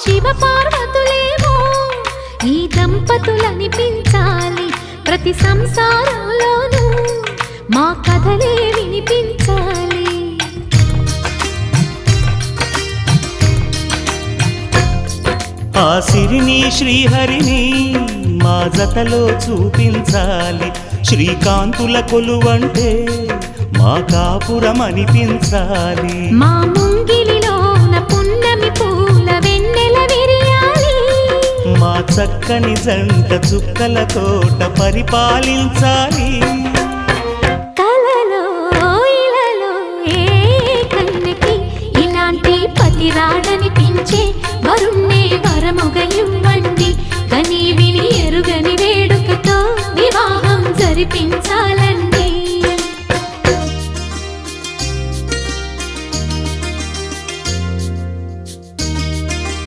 శివ పార్వతులేమో ఈ దంపతులనిపించాలి, ప్రతి సంసారంలోనూ మా కథలే వినిపించాలి. ఆ సిరిని శ్రీహరిని మా జతలో చూపించాలి, శ్రీకాంతుల కొలువంటే మా కాపురం అనిపించాలి. మా ముంగిలిలోన పున్నమి పూల వెన్నెల విరియాలి, మా చక్కని జంట చుక్కల తోట పరిపాలించాలి. కలలో ఇలలో ఏ కన్నెకి ఇలాంటి పతి రాడనిపించే వరుణ్ణే వరముగ ఇవ్వండి, కని విని ఎరుగని వేడుకతో వివాహం జరిపించండి.